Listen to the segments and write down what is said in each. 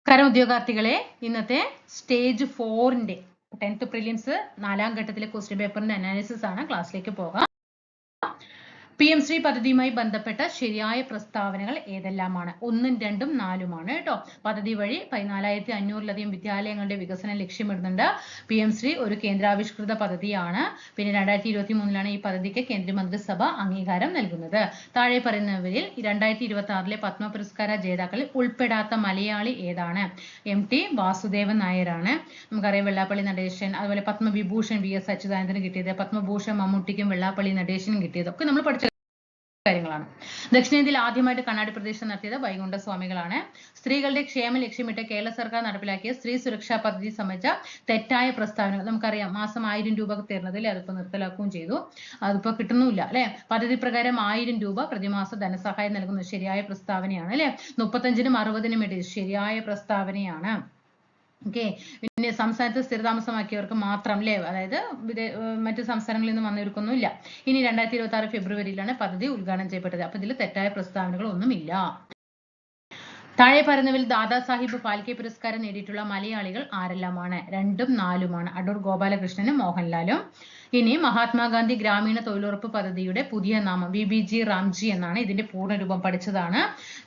നമസ്കാരം ഉദ്യോഗാർത്ഥികളെ, ഇന്നത്തെ stage 4-ന്റെ 10th prelims 4ാം ഘട്ടത്തിലെ ക്വസ്റ്റ്യൻ പേപ്പറിന്റെ അനാലിസിസ് ആണ്. ക്ലാസ്സിലേക്ക് പോകാം. PM ശ്രീ പദ്ധതിയുമായി ബന്ധപ്പെട്ട ശരിയായ പ്രസ്താവനകൾ ഏതെല്ലാമാണ്? 1, 2, 4 കേട്ടോ. പദ്ധതി വഴി 14,500-ലധികം വിദ്യാലയങ്ങളുടെ വികസനം ലക്ഷ്യമിടുന്നുണ്ട്. PM ശ്രീ ഒരു കേന്ദ്രാവിഷ്കൃത പദ്ധതിയാണ്. പിന്നെ 2023-ലാണ് ഈ പദ്ധതിക്ക് കേന്ദ്രമന്ത്രിസഭ അംഗീകാരം നൽകുന്നത്. താഴെ പറയുന്നവരിൽ 2026-ലെ പത്മ പുരസ്കാര ജേതാക്കളിൽ ഉൾപ്പെടാത്ത മലയാളി ഏതാണ്? MT വാസുദേവൻ നായരാണ്. നമുക്കറിയാം വെള്ളാപ്പള്ളി നടേശൻ, അതുപോലെ പത്മവിഭൂഷൺ VS അച്യുതാനന്ദന് കിട്ടിയത്, പത്മഭൂഷൺ മമ്മൂട്ടിക്കും വെള്ളാപ്പള്ളി നടേശനും കിട്ടിയത് ഒക്കെ നമ്മൾ പഠിച്ച കാര്യങ്ങളാണ്. ദക്ഷിണേന്ത്യയിൽ ആദ്യമായിട്ട് കണ്ണാടി പ്രദേശം നടത്തിയത് വൈകുണ്ഠ സ്വാമികളാണ്. സ്ത്രീകളുടെ ക്ഷേമം ലക്ഷ്യമിട്ട് കേരള സർക്കാർ നടപ്പിലാക്കിയ സ്ത്രീ സുരക്ഷാ പദ്ധതി സംബന്ധിച്ച തെറ്റായ പ്രസ്താവനകൾ. നമുക്കറിയാം മാസം 1000 രൂപ തരുന്നത് അല്ലെ, അതിപ്പോ നിർത്തലാക്കുകയും ചെയ്തു. അതിപ്പോ കിട്ടുന്നുമില്ല അല്ലെ. പദ്ധതി പ്രകാരം 1000 രൂപ പ്രതിമാസ ധനസഹായം നൽകുന്നത് ശരിയായ പ്രസ്താവനയാണ് അല്ലെ. 35-നും 60-നും ഇടയിൽ ശരിയായ പ്രസ്താവനയാണ്. ഓക്കെ. പിന്നെ സംസ്ഥാനത്ത് സ്ഥിരതാമസമാക്കിയവർക്ക് മാത്രം അല്ലേ, അതായത് മറ്റു സംസ്ഥാനങ്ങളിൽ നിന്ന് വന്നവർക്കൊന്നും ഇല്ല. ഇനി 2026 ഫെബ്രുവരിയിലാണ് പദ്ധതി ഉദ്ഘാടനം ചെയ്യപ്പെട്ടത്. അപ്പൊ ഇതിൽ തെറ്റായ പ്രസ്താവനകൾ ഒന്നുമില്ല. താഴെ പറയുന്നവരിൽ ദാദാസാഹിബ് ഫാൽക്കെ പുരസ്കാരം നേടിയിട്ടുള്ള മലയാളികൾ ആരെല്ലാമാണ്? 2ഉം 4ഉമാണ്. അടൂർ ഗോപാലകൃഷ്ണനും മോഹൻലാലും. ഇനി മഹാത്മാഗാന്ധി ഗ്രാമീണ തൊഴിലുറപ്പ് പദ്ധതിയുടെ പുതിയ നാമം VBG റാംജി എന്നാണ്. ഇതിന്റെ പൂർണ്ണരൂപം പഠിച്ചതാണ്.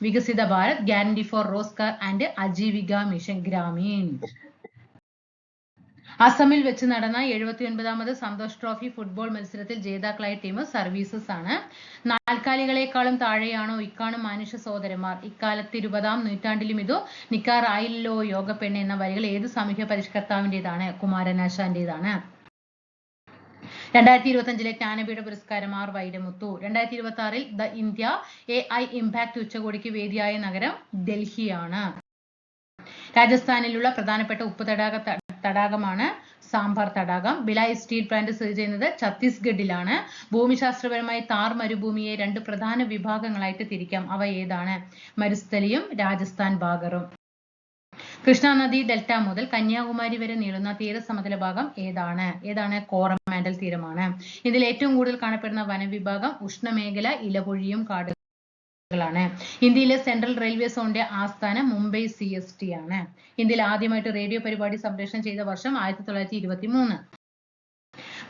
Viksit Bharat guarantee for Rozgar and Ajeevika mission Gramin. അസമിൽ വെച്ച് നടന്ന 79ാമത് സന്തോഷ് ട്രോഫി ഫുട്ബോൾ മത്സരത്തിൽ ജേതാക്കളായ ടീം സർവീസസ് ആണ്. നാൽക്കാലികളെക്കാളും താഴെയാണോ ഇക്കാണും മനുഷ്യ സഹോദരന്മാർ? ഇക്കാലത്ത് 20ാം നൂറ്റാണ്ടിലും ഇതു നിക്കാറായില്ലോ യോഗപ്പെണ്ണ് എന്ന വരികൾ ഏത് സാമൂഹ്യ പരിഷ്കർത്താവിൻ്റെതാണ്? കുമാരനാശാന്റേതാണ്. 2025-ലെ ജ്ഞാനപീഠ പുരസ്കാരം R വൈരമുത്തു. 2026-ൽ ദ ഇന്ത്യ AI ഇംപാക്ട് ഉച്ചകോടിക്ക് വേദിയായ നഗരം ഡൽഹിയാണ്. രാജസ്ഥാനിലുള്ള പ്രധാനപ്പെട്ട ഉപ്പ് തടാകമാണ് സാംബാർ തടാകം. ബിലായ് സ്റ്റീൽ പ്ലാന്റ് സ്ഥിതി ചെയ്യുന്നത് ഛത്തീസ്ഗഡിലാണ്. ഭൂമിശാസ്ത്രപരമായി താർ മരുഭൂമിയെ 2 പ്രധാന വിഭാഗങ്ങളായിട്ട് തിരിക്കാം. അവ ഏതാണ്? മരുസ്ഥലിയും രാജസ്ഥാൻ ബാഗറും. കൃഷ്ണ നദി ഡെൽറ്റ മുതൽ കന്യാകുമാരി വരെ നീളുന്ന തീരസമതല ഭാഗം ഏതാണ്? കോറമാൻഡൽ തീരമാണ്. ഇതിൽ ഏറ്റവും കൂടുതൽ കാണപ്പെടുന്ന വനവിഭാഗം ഉഷ്ണമേഖല ഇലപൊഴിയും കാടുകളാണ്. ഇന്ത്യയിലെ സെൻട്രൽ റെയിൽവേ സോണിന്റെ ആസ്ഥാനം മുംബൈ CST ആണ്. ഇന്ത്യയിൽ ആദ്യമായിട്ട് റേഡിയോ പരിപാടി സംപ്രേഷണം ചെയ്ത വർഷം 1923.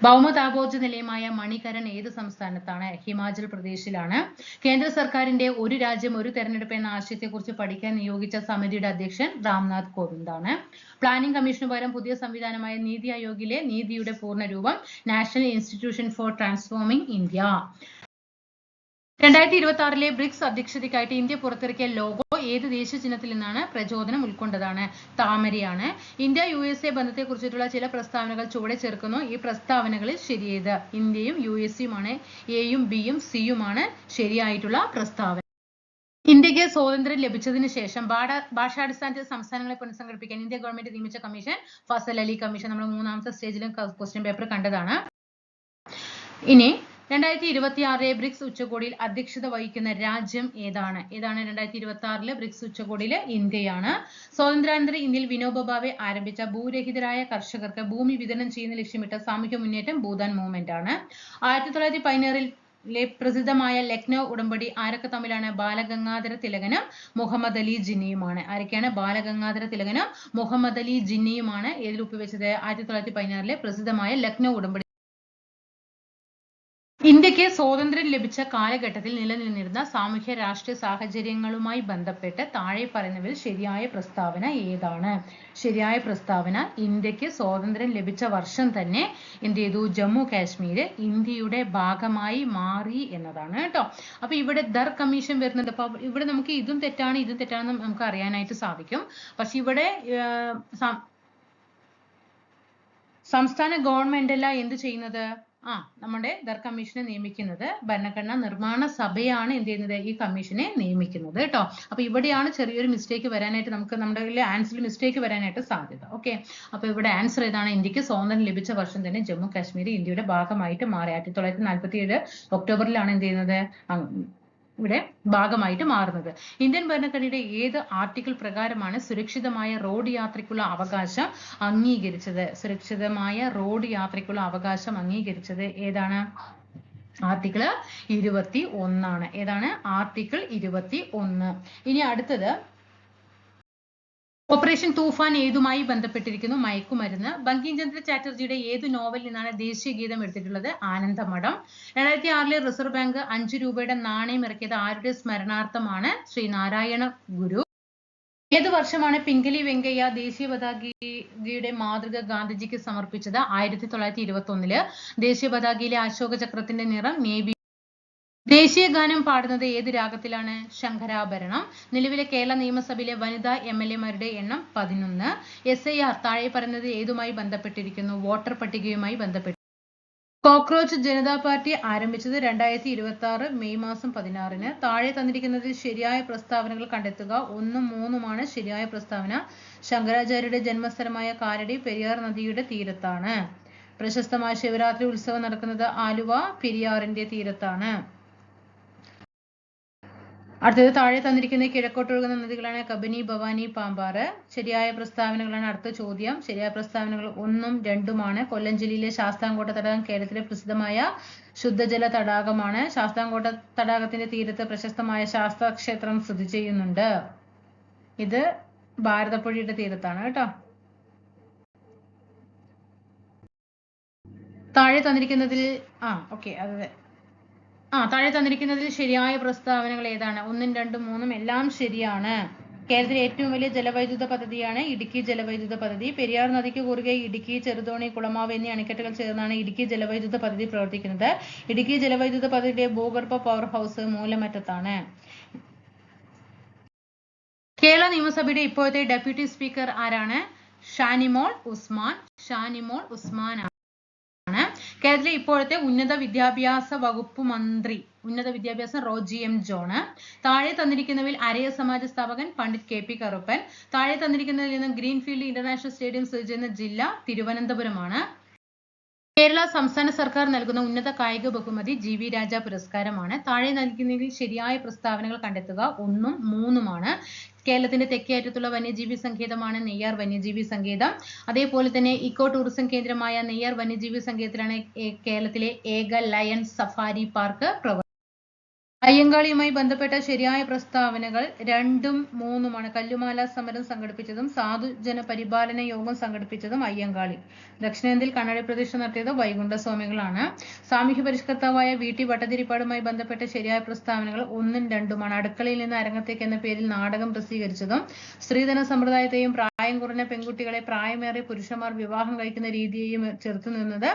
ഭൗമതാപോർജ്ജ നിലയമായ മണികരൺ ഏത് സംസ്ഥാനത്താണ്? ഹിമാചൽ പ്രദേശിലാണ്. കേന്ദ്ര സർക്കാരിന്റെ ഒരു രാജ്യം ഒരു തെരഞ്ഞെടുപ്പ് എന്ന ആശയത്തെക്കുറിച്ച് പഠിക്കാൻ നിയോഗിച്ച സമിതിയുടെ അധ്യക്ഷൻ രാംനാഥ് കോവിന്ദാണ്. പ്ലാനിംഗ് കമ്മീഷന് പകരം പുതിയ സംവിധാനമായ നീതി ആയോഗിലെ നീതിയുടെ പൂർണ്ണരൂപം national institution for transforming India. 2026-ലെ ബ്രിക്സ് അധ്യക്ഷതയ്ക്കായിട്ട് ഇന്ത്യ പുറത്തിറക്കിയ ലോഗോ ഏത് ദേശീയ ചിഹ്നത്തിൽ നിന്നാണ് പ്രചോദനം ഉൾക്കൊണ്ടതാണ്? താമരയാണ്. ഇന്ത്യ USA ബന്ധത്തെക്കുറിച്ചിട്ടുള്ള ചില പ്രസ്താവനകൾ ചുവടെ ചേർക്കുന്നു. ഈ പ്രസ്താവനകളിൽ ശരിയേത്? ഇന്ത്യയും USയുമാണ്. Aയും Bയും Cയുമാണ് ശരിയായിട്ടുള്ള പ്രസ്താവന. ഇന്ത്യക്ക് സ്വാതന്ത്ര്യം ലഭിച്ചതിന് ശേഷം ഭാഷാടിസ്ഥാനത്തിൽ സംസ്ഥാനങ്ങളെ പുനഃസംഘടിപ്പിക്കാൻ ഇന്ത്യ ഗവൺമെന്റ് നിയമിച്ച കമ്മീഷൻ ഫസൽ അലി കമ്മീഷൻ. നമ്മൾ 3ാമത്തെ സ്റ്റേജിലും ക്വസ്റ്റ്യൻ പേപ്പർ കണ്ടതാണ്. ഇനി 2026-ലെ ബ്രിക്സ് ഉച്ചകോടിയിൽ അധ്യക്ഷത വഹിക്കുന്ന രാജ്യം ഏതാണ്? 2026-ലെ ബ്രിക്സ് ഉച്ചകോടിയിൽ ഇന്ത്യയാണ്. സ്വാതന്ത്ര്യാനന്തര ഇന്ത്യയിൽ വിനോബ ഭാവെ ആരംഭിച്ച ഭൂരഹിതരായ കർഷകർക്ക് ഭൂമി വിതരണം ചെയ്യുന്ന ലക്ഷ്യമിട്ട സാമൂഹ്യ മുന്നേറ്റം ഭൂദാൻ മൂവ്മെന്റ് ആണ്. 1916-ലെ പ്രസിദ്ധമായ ലക്നൗ ഉടമ്പടി ആരൊക്കെ തമ്മിലാണ്? ബാലഗംഗാധര തിലകനും മുഹമ്മദ് അലി ജിന്നയുമാണ്. ആരൊക്കെയാണ്? ബാലഗംഗാധര തിലകനും മുഹമ്മദ് അലി ജിന്നയുമാണ് ഏതിൽ ഒപ്പുവെച്ചത്? 1916-ലെ പ്രസിദ്ധമായ ലക്നൗ ഉടമ്പടി. ഇന്ത്യക്ക് സ്വാതന്ത്ര്യം ലഭിച്ച കാലഘട്ടത്തിൽ നിലനിന്നിരുന്ന സാമൂഹ്യ രാഷ്ട്രീയ സാഹചര്യങ്ങളുമായി ബന്ധപ്പെട്ട് താഴെ പറയുന്നവരിൽ ശരിയായ പ്രസ്താവന ഏതാണ്? ശരിയായ പ്രസ്താവന ഇന്ത്യക്ക് സ്വാതന്ത്ര്യം ലഭിച്ച വർഷം തന്നെ എന്ത് ചെയ്തു? ജമ്മു കാശ്മീർ ഇന്ത്യയുടെ ഭാഗമായി മാറി എന്നതാണ് കേട്ടോ. അപ്പൊ ഇവിടെ ദർ കമ്മീഷൻ വരുന്നുണ്ട്. അപ്പൊ ഇവിടെ നമുക്ക് ഇതും തെറ്റാണെന്ന് നമുക്ക് അറിയാനായിട്ട് സാധിക്കും. പക്ഷെ ഇവിടെ സംസ്ഥാന ഗവൺമെന്റ് അല്ല എന്ത് ചെയ്യുന്നത്? നമ്മുടെ ദർ കമ്മീഷനെ നിയമിക്കുന്നത് ഭരണഘടനാ നിർമ്മാണ സഭയാണ് എന്ത് ചെയ്യുന്നത്? ഈ കമ്മീഷനെ നിയമിക്കുന്നത് കേട്ടോ. അപ്പൊ ഇവിടെയാണ് ചെറിയൊരു മിസ്റ്റേക്ക് വരാനായിട്ട് നമ്മുടെ ആൻസറിൽ മിസ്റ്റേക്ക് വരാനായിട്ട് സാധ്യത. ഓക്കെ. അപ്പൊ ഇവിടെ ആൻസർ ഏതാണ്? ഇന്ത്യക്ക് സ്വാതന്ത്ര്യം ലഭിച്ച വർഷം തന്നെ ജമ്മു കാശ്മീർ ഇന്ത്യയുടെ ഭാഗമായിട്ട് മാറി. 1947 ഒക്ടോബറിലാണ് എന്ത് ചെയ്യുന്നത്? ഇവിടെ ഭാഗമായിട്ട് മാറുന്നത്. ഇന്ത്യൻ ഭരണഘടനയുടെ ഏത് ആർട്ടിക്കിൾ പ്രകാരമാണ് സുരക്ഷിതമായ റോഡ് യാത്രയ്ക്കുള്ള അവകാശം അംഗീകരിച്ചത്? സുരക്ഷിതമായ റോഡ് യാത്രയ്ക്കുള്ള അവകാശം അംഗീകരിച്ചത് ഏതാണ്? ആർട്ടിക്കിൾ 21 ഏതാണ്? ആർട്ടിക്കിൾ 21. ഇനി അടുത്തത് ഓപ്പറേഷൻ തൂഫാൻ ഏതുമായി ബന്ധപ്പെട്ടിരിക്കുന്നു? മയക്കുമരുന്ന്. ബങ്കിം ചന്ദ്ര ചാറ്റർജിയുടെ ഏത് നോവലിൽ നിന്നാണ് ദേശീയ ഗീതം എടുത്തിട്ടുള്ളത്? ആനന്ദമഠം. 2006 റിസർവ് ബാങ്ക് 5 രൂപയുടെ നാണയം ഇറക്കിയത് ആരുടെ സ്മരണാർത്ഥമാണ്? ശ്രീനാരായണ ഗുരു. ഏത് വർഷമാണ് പിംഗലി വെങ്കയ്യ ദേശീയ പതാകയുടെ മാതൃക ഗാന്ധിജിക്ക് സമർപ്പിച്ചത്? 1921. ദേശീയ പതാകയിലെ അശോക ചക്രത്തിന്റെ നിറം നേവി. ദേശീയ ഗാനം പാടുന്നത് ഏത് രാഗത്തിലാണ്? ശങ്കരാഭരണം. നിലവിലെ കേരള നിയമസഭയിലെ വനിതാ MLA-മാരുടെ എണ്ണം 11. SIR താഴെ പറയുന്നത് ഏതുമായി ബന്ധപ്പെട്ടിരിക്കുന്നു? വോട്ടർ പട്ടികയുമായി ബന്ധപ്പെട്ട്. കോക്രോച്ച് ജനതാ പാർട്ടി ആരംഭിച്ചത് 2026 മെയ് മാസം 16-ന്. താഴെ തന്നിരിക്കുന്നതിൽ ശരിയായ പ്രസ്താവനകൾ കണ്ടെത്തുക. 1ഉം 3ഉമാണ് ശരിയായ പ്രസ്താവന. ശങ്കരാചാര്യരുടെ ജന്മസ്ഥലമായ കാലടി പെരിയാർ നദിയുടെ തീരത്താണ്. പ്രശസ്തമായ ശിവരാത്രി ഉത്സവം നടക്കുന്നത് ആലുവ പെരിയാറിന്റെ തീരത്താണ്. അടുത്തത് താഴെ തന്നിരിക്കുന്ന കിഴക്കോട്ടൊഴുകുന്ന നദികളാണ് കബനി, ഭവാനി, പാമ്പാറ്. ശരിയായ പ്രസ്താവനകളാണ് അടുത്ത ചോദ്യം. ശരിയായ പ്രസ്താവനകൾ 1ഉം 2ഉമാണ്. കൊല്ലം ജില്ലയിലെ ശാസ്താംകോട്ട തടാകം കേരളത്തിലെ പ്രസിദ്ധമായ ശുദ്ധജല തടാകമാണ്. ശാസ്താംകോട്ട തടാകത്തിന്റെ തീരത്ത് പ്രശസ്തമായ ശാസ്താ ക്ഷേത്രം സ്ഥിതി ചെയ്യുന്നുണ്ട്. ഇത് ഭാരതപ്പുഴയുടെ തീരത്താണ് കേട്ടോ. താഴെ തന്നിരിക്കുന്നതിൽ താഴെ തന്നിരിക്കുന്നതിൽ ശരിയായ പ്രസ്താവനകൾ ഏതാണ്? 1ഉം 2ഉം 3ഉം എല്ലാം ശരിയാണ്. കേരളത്തിലെ ഏറ്റവും വലിയ ജലവൈദ്യുത പദ്ധതിയാണ് ഇടുക്കി ജലവൈദ്യുത പദ്ധതി. പെരിയാർ നദിക്ക് കുറുകെ ഇടുക്കി, ചെറുതോണി, കുളമാവ് എന്നീ അണക്കെട്ടുകൾ ചേർന്നാണ് ഇടുക്കി ജലവൈദ്യുത പദ്ധതി പ്രവർത്തിക്കുന്നത്. ഇടുക്കി ജലവൈദ്യുത പദ്ധതിയുടെ ഭൂഗർഭ പവർ ഹൗസ് മൂലമറ്റത്താണ്. കേരള നിയമസഭയുടെ ഇപ്പോഴത്തെ ഡെപ്യൂട്ടി സ്പീക്കർ ആരാണ്? ഷാനിമോൾ ഉസ്മാൻ ആണ്. കേരളത്തിലെ ഇപ്പോഴത്തെ ഉന്നത വിദ്യാഭ്യാസ വകുപ്പ് മന്ത്രി റോജി എം ജോണ്. താഴെ തന്നിരിക്കുന്നവയിൽ അരയ സമാജ സ്ഥാപകൻ പണ്ഡിറ്റ് KP കറുപ്പൻ. താഴെ തന്നിരിക്കുന്നതിൽ നിന്ന് ഗ്രീൻഫീൽഡ് ഇന്റർനാഷണൽ സ്റ്റേഡിയം സ്ഥിതി ചെയ്യുന്ന ജില്ല തിരുവനന്തപുരമാണ്. കേരള സംസ്ഥാന സർക്കാർ നൽകുന്ന ഉന്നത കായിക ബഹുമതി GV രാജ പുരസ്കാരമാണ്. താഴെ നൽകുന്നതിൽ ശരിയായ പ്രസ്താവനകൾ കണ്ടെത്തുക. 1ഉം 3ഉമാണ്. കേരളത്തിന്റെ തെക്കേ അറ്റത്തുള്ള വന്യജീവി സങ്കേതമാണ് നെയ്യാർ വന്യജീവി സങ്കേതം. അതേപോലെ തന്നെ ഇക്കോ ടൂറിസം കേന്ദ്രമായ നെയ്യാർ വന്യജീവി സങ്കേതത്തിലാണ് കേരളത്തിലെ ഏക ലയൺ സഫാരി പാർക്ക് പ്രവർത്തിക്കുന്നത്. അയ്യങ്കാളിയുമായി ബന്ധപ്പെട്ട ശരിയായ പ്രസ്താവനകൾ 2ഉം 3ഉമാണ്. കല്ലുമാല സമരം സംഘടിപ്പിച്ചതും സാധുജന പരിപാലന യോഗം സംഘടിപ്പിച്ചതും അയ്യങ്കാളി. ദക്ഷിണേന്ത്യയിൽ കണ്ണാടി പ്രതിഷ്ഠ നടത്തിയത് വൈകുണ്ഠസ്വാമികളാണ്. സാമൂഹ്യ പരിഷ്കർത്താവായ VT ഭട്ടതിരിപ്പാടുമായി ബന്ധപ്പെട്ട ശരിയായ പ്രസ്താവനകൾ 1ഉം 2ഉമാണ്. അടുക്കളയിൽ നിന്ന് അരങ്ങത്തേക്ക് എന്ന പേരിൽ നാടകം പ്രസിദ്ധീകരിച്ചതും സ്ത്രീധന സമ്പ്രദായത്തെയും പ്രായം കുറഞ്ഞ പെൺകുട്ടികളെ പ്രായമേറിയ പുരുഷന്മാർ വിവാഹം കഴിക്കുന്ന രീതിയെയും ചെറുത്തുനിന്നത്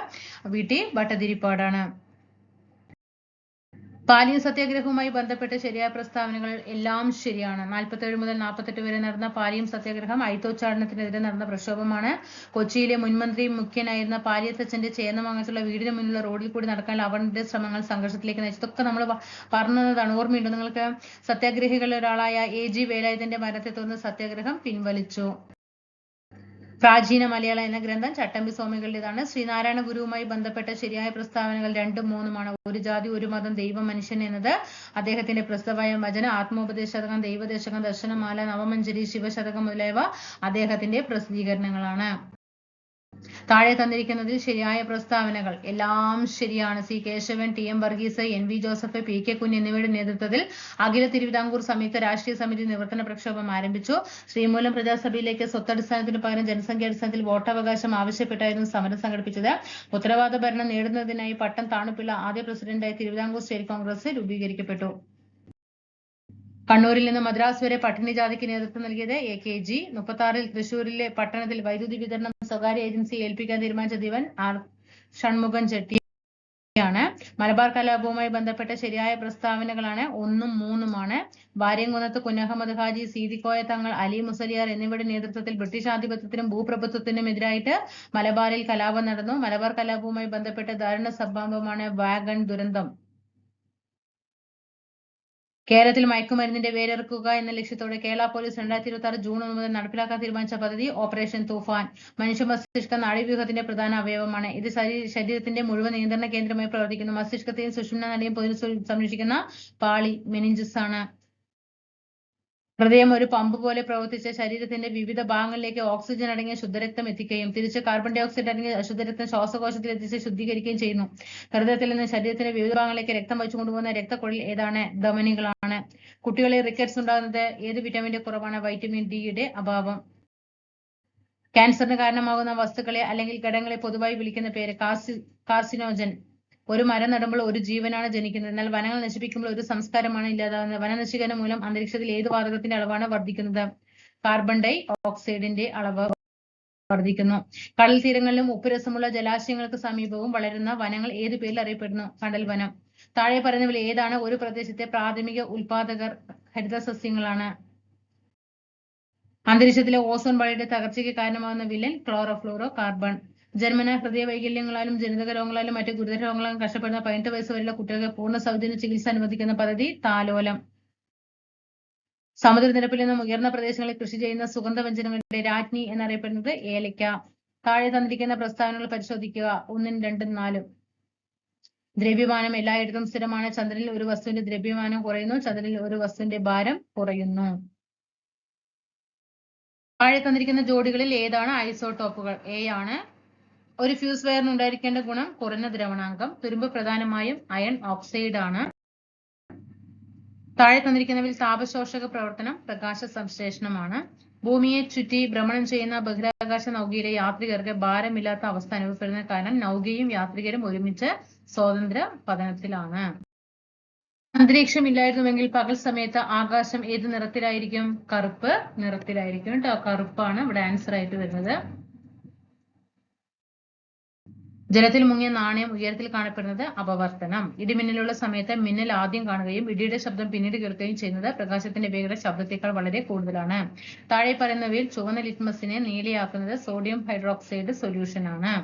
VT ഭട്ടതിരിപ്പാടാണ്. പാലിയം സത്യാഗ്രഹവുമായി ബന്ധപ്പെട്ട ശരിയായ പ്രസ്താവനകൾ എല്ലാം ശരിയാണ്. 47 മുതൽ 48 വരെ നടന്ന പാലിയം സത്യാഗ്രഹം അയിത്തോച്ചാടനത്തിനെതിരെ നടന്ന പ്രക്ഷോഭമാണ്. കൊച്ചിയിലെ മുൻമന്ത്രി മുഖ്യനായിരുന്ന പാലിയത്തച്ഛന്റെ ചേന്നമംഗലത്തുള്ള വീടിന് മുന്നിലുള്ള റോഡിൽ കൂടി നടക്കാൻ അവരുടെ ശ്രമങ്ങൾ സംഘർഷത്തിലേക്ക് നയിച്ചു. ഇതൊക്കെ നമ്മൾ പറഞ്ഞതാണ്. ഓർമ്മയുണ്ടോ നിങ്ങൾക്ക്? സത്യാഗ്രഹികളിൽ ഒരാളായ AG വേലായുധന്റെ മരണത്തെ തുടർന്ന് സത്യാഗ്രഹം പിൻവലിച്ചു. പ്രാചീന മലയാളം എന്ന ഗ്രന്ഥം ചട്ടമ്പി സ്വാമികളുടേതാണ്. ശ്രീനാരായണ ഗുരുവുമായി ബന്ധപ്പെട്ട ശരിയായ പ്രസ്താവനകൾ 2ഉം 3ഉമാണ്. ഒരു ജാതി ഒരു മതം ദൈവം മനുഷ്യൻ എന്നത് അദ്ദേഹത്തിന്റെ പ്രസിദ്ധമായ വചനം. ആത്മോപദേശ ശതകം, ദൈവദശകം, ദർശനമാല, നവമഞ്ജരി, ശിവശതകം മുതലായവ അദ്ദേഹത്തിന്റെ പ്രസിദ്ധീകരണങ്ങളാണ്. താഴെ തന്നിരിക്കുന്നതിൽ ശരിയായ പ്രസ്താവനകൾ എല്ലാം ശരിയാണ്. C Keshavan, TM Varghese, NV Joseph, PK Kunju എന്നിവരുടെ നേതൃത്വത്തിൽ അഖില തിരുവിതാംകൂർ സംയുക്ത രാഷ്ട്രീയ സമിതി നിവർത്തന പ്രക്ഷോഭം ആരംഭിച്ചു. ശ്രീമൂലം പ്രജാസഭയിലേക്ക് സ്വത്തടിസ്ഥാനത്തിന് പകരം ജനസംഖ്യാടിസ്ഥാനത്തിൽ വോട്ടവകാശം ആവശ്യപ്പെട്ടായിരുന്നു സമരം സംഘടിപ്പിച്ചത്. ഉത്തരവാദ ഭരണം നേടുന്നതിനായി പട്ടം താണുപിള്ള ആദ്യ പ്രസിഡന്റായി തിരുവിതാംകൂർ സ്റ്റേറ്റ് കോൺഗ്രസ് രൂപീകരിക്കപ്പെട്ടു. കണ്ണൂരിൽ നിന്ന് മദ്രാസ് വരെ പട്ടിണി ജാഥയ്ക്ക് നേതൃത്വം നൽകിയത് AKG. 36-ൽ തൃശൂരിലെ പട്ടണത്തിൽ വൈദ്യുതി വിതരണം സ്വകാര്യ ഏജൻസിയെ ഏൽപ്പിക്കാൻ തീരുമാനിച്ച ദിവൻ R ഷൺമുഖൻ ചെട്ടിയാണ്. മലബാർ കലാപവുമായി ബന്ധപ്പെട്ട ശരിയായ പ്രസ്താവനകളാണ് 1ഉം 3ഉമാണ്. വാര്യംകുന്നത്ത് കുഞ്ഞഹമ്മദ് ഹാജി, സീതിക്കോയ തങ്ങൾ, അലി മുസലിയാർ എന്നിവരുടെ നേതൃത്വത്തിൽ ബ്രിട്ടീഷ് ആധിപത്യത്തിനും ഭൂപ്രഭുത്വത്തിനും എതിരായിട്ട് മലബാറിൽ കലാപം നടന്നു. മലബാർ കലാപവുമായി ബന്ധപ്പെട്ട ദാരുണ സംഭവമാണ് വാഗൺ ദുരന്തം. കേരളത്തിൽ മയക്കുമരുന്നിന്റെ വേരറുക്കുക എന്ന ലക്ഷ്യത്തോടെ കേരള പോലീസ് 2026 ജൂൺ 1 മുതൽ നടപ്പിലാക്കാൻ തീരുമാനിച്ച പദ്ധതി ഓപ്പറേഷൻ തൂഫാൻ. മനുഷ്യ മസ്തിഷ്കം നാഡീവ്യൂഹത്തിന്റെ പ്രധാന അവയവമാണ്. ഇത് ശരീരത്തിന്റെ മുഴുവൻ നിയന്ത്രണ കേന്ദ്രമായി പ്രവർത്തിക്കുന്നു. മസ്തിഷ്കത്തെയും സുഷുമ്ന നാഡിയെയും പൊതിഞ്ഞ് സംരക്ഷിക്കുന്ന പാളി മെനിഞ്ചസ് ആണ്. ഹൃദയം ഒരു പമ്പ് പോലെ പ്രവർത്തിച്ച് ശരീരത്തിന്റെ വിവിധ ഭാഗങ്ങളിലേക്ക് ഓക്സിജൻ അടങ്ങിയ ശുദ്ധരക്തം എത്തിക്കുകയും തിരിച്ച് കാർബൺ ഡൈ ഓക്സൈഡ് അടങ്ങിയ അശുദ്ധരക്തം ശ്വാസകോശത്തിൽ എത്തിച്ച് ശുദ്ധീകരിക്കുകയും ചെയ്യുന്നു. ഹൃദയത്തിൽ നിന്ന് ശരീരത്തിന്റെ വിവിധ ഭാഗങ്ങളിലേക്ക് രക്തം വഹിച്ചു കൊണ്ടുപോകുന്ന രക്തക്കുഴൽ ഏതാണ്? ധമനികളാണ്. കുട്ടികളിൽ റിക്കറ്റ്സ് ഉണ്ടാകുന്നത് ഏത് വിറ്റാമിന്റെ കുറവാണ്? വൈറ്റമിൻ D യുടെ അഭാവം. ക്യാൻസറിന് കാരണമാകുന്ന വസ്തുക്കളെ അല്ലെങ്കിൽ ഘടകങ്ങളെ പൊതുവായി വിളിക്കുന്ന പേര് കാർസിനോജൻ. ഒരു മരം നടുമ്പോൾ ഒരു ജീവനാണ് ജനിക്കുന്നത്. എന്നാൽ വനങ്ങൾ നശിപ്പിക്കുമ്പോൾ ഒരു സംസ്കാരമാണ് ഇല്ലാതാകുന്നത്. വനനശീകരണം മൂലം അന്തരീക്ഷത്തിൽ ഏത് വാതകത്തിന്റെ അളവാണ് വർദ്ധിക്കുന്നത്? കാർബൺ ഡൈ ഓക്സൈഡിന്റെ അളവ് വർദ്ധിക്കുന്നു. കടൽ തീരങ്ങളിലും ഉപ്പുരസമുള്ള ജലാശയങ്ങൾക്ക് സമീപവും വളരുന്ന വനങ്ങൾ ഏത് പേരിൽ അറിയപ്പെടുന്നു? കണ്ടൽ വനം. താഴെ പറയുന്നവയിൽ ഏതാണ് ഒരു പ്രദേശത്തെ പ്രാഥമിക ഉൽപാദകർ? ഹരിതസസ്യങ്ങളാണ്. അന്തരീക്ഷത്തിലെ ഓസോൺ പാളിയുടെ തകർച്ചയ്ക്ക് കാരണമാകുന്ന വില്ലൻ ക്ലോറോഫ്ലോറോ കാർബൺ. ജന്മന ഹൃദയ വൈകല്യങ്ങളാലും ജനിതക രോഗങ്ങളാലും മറ്റു ഗുരുതര രോഗങ്ങളാലും കഷ്ടപ്പെടുന്ന 18 വയസ്സ് വരെയുള്ള കുട്ടികൾക്ക് പൂർണ്ണ സൗജന്യ ചികിത്സ അനുവദിക്കുന്ന പദ്ധതി താലോലം. സമുദ്രനിരപ്പിൽ നിന്നും ഉയർന്ന പ്രദേശങ്ങളിൽ കൃഷി ചെയ്യുന്ന സുഗന്ധവ്യഞ്ജനങ്ങളുടെ രാജ്ഞി എന്നറിയപ്പെടുന്നത് ഏലയ്ക്ക. താഴെ തന്നിരിക്കുന്ന പ്രസ്താവനകൾ പരിശോധിക്കുക. 1, 2, 4. ദ്രവ്യമാനം എല്ലായിടത്തും സ്ഥിരമാണ്. ചന്ദ്രനിൽ ഒരു വസ്തുവിന്റെ ദ്രവ്യമാനം കുറയുന്നു. ചന്ദ്രനിൽ ഒരു വസ്തുവിന്റെ ഭാരം കുറയുന്നു. താഴെ തന്നിരിക്കുന്ന ജോഡികളിൽ ഏതാണ് ഐസോടോപ്പുകൾ? എ ആണ്. ഒരു ഫ്യൂസ് വയറിന് ഉണ്ടായിരിക്കേണ്ട ഗുണം കുറഞ്ഞ ദ്രവണാങ്കം. തുരുമ്പ് പ്രധാനമായും അയൺ ഓക്സൈഡ് ആണ്. താഴെ തന്നിരിക്കുന്നവയിൽ താപശോഷക പ്രവർത്തനം പ്രകാശ സംശ്ലേഷണമാണ്. ഭൂമിയെ ചുറ്റി ഭ്രമണം ചെയ്യുന്ന ബഹിരാകാശ നൗകയിലെ യാത്രികർക്ക് ഭാരമില്ലാത്ത അവസ്ഥ അനുഭവപ്പെടുന്ന കാരണം നൗകയും യാത്രികരും ഒരുമിച്ച് സ്വതന്ത്ര പതനത്തിലാണ്. അന്തരീക്ഷം ഇല്ലായിരുന്നുവെങ്കിൽ പകൽ സമയത്ത് ആകാശം ഏത് നിറത്തിലായിരിക്കും? കറുപ്പ് നിറത്തിലായിരിക്കും കേട്ടോ. കറുപ്പാണ് ഇവിടെ ആൻസർ ആയിട്ട് വരുന്നത്. ജലത്തിൽ മുങ്ങിയ നാണയം ഉയരത്തിൽ കാണപ്പെടുന്നത് അപവർത്തനം. ഇടിമിന്നലുള്ള സമയത്ത് മിന്നൽ ആദ്യം കാണുകയും ഇടിയുടെ ശബ്ദം പിന്നീട് കേൾക്കുകയും ചെയ്യുന്നത് പ്രകാശത്തിന്റെ വേഗത ശബ്ദത്തേക്കാൾ വളരെ കൂടുതലാണ്. താഴെ പറയുന്നവയിൽ ചുവന്ന ലിറ്റ്മസിനെ നീലയാക്കുന്നത് സോഡിയം ഹൈഡ്രോക്സൈഡ് സൊല്യൂഷൻ ആണ്.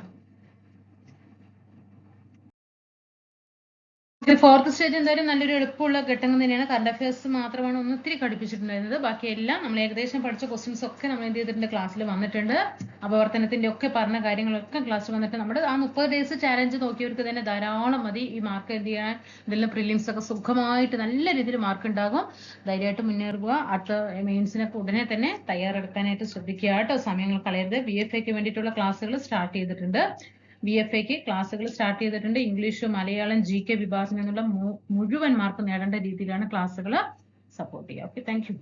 ഫോർത്ത് സ്റ്റേജ് എന്തായാലും നല്ലൊരു എളുപ്പമുള്ള ഘട്ടങ്ങൾ തന്നെയാണ്. കറണ്ട് അഫയേഴ്സ് മാത്രമാണ് ഒത്തിരി കടുപ്പിച്ചിട്ടുണ്ടായിരുന്നത്. ബാക്കി എല്ലാം നമ്മൾ ഏകദേശം പഠിച്ച ക്വസ്റ്റ്യൻസ് ഒക്കെ നമ്മൾ എന്ത് ചെയ്തിട്ടുണ്ട്? ക്ലാസ്സിൽ വന്നിട്ടുണ്ട്. അപവർത്തനത്തിന്റെ ഒക്കെ പറഞ്ഞ കാര്യങ്ങളൊക്കെ ക്ലാസ്സിൽ വന്നിട്ട് നമ്മുടെ ആ 30 ഡേയ്സ് ചാലഞ്ച് നോക്കിയവർക്ക് തന്നെ ധാരാളം മതി. ഈ മാർക്ക് എന്ത് ചെയ്യാൻ? ഇതെല്ലാം പ്രിലിംസ് ഒക്കെ സുഖമായിട്ട് നല്ല രീതിയിൽ മാർക്ക് ഉണ്ടാകും. ധൈര്യമായിട്ട് മുന്നേറുക. അടുത്ത മെയിൻസിനൊക്കെ ഉടനെ തന്നെ തയ്യാറെടുക്കാനായിട്ട് ശ്രദ്ധിക്കുക കേട്ടോ. സമയങ്ങൾ കളയരുത്. BFAക്ക് വേണ്ടിയിട്ടുള്ള ക്ലാസ്സുകൾ സ്റ്റാർട്ട് ചെയ്തിട്ടുണ്ട്. BFAക്ക് ക്ലാസ്സുകൾ സ്റ്റാർട്ട് ചെയ്തിട്ടുണ്ട്. ഇംഗ്ലീഷ്, മലയാളം, GK വിഭാഗത്തിൽ നിന്നുള്ള മുഴുവൻ മാർക്ക് നേടേണ്ട രീതിയിലാണ് ക്ലാസ്സുകൾ സപ്പോർട്ട് ചെയ്യുക. Okay, thank you.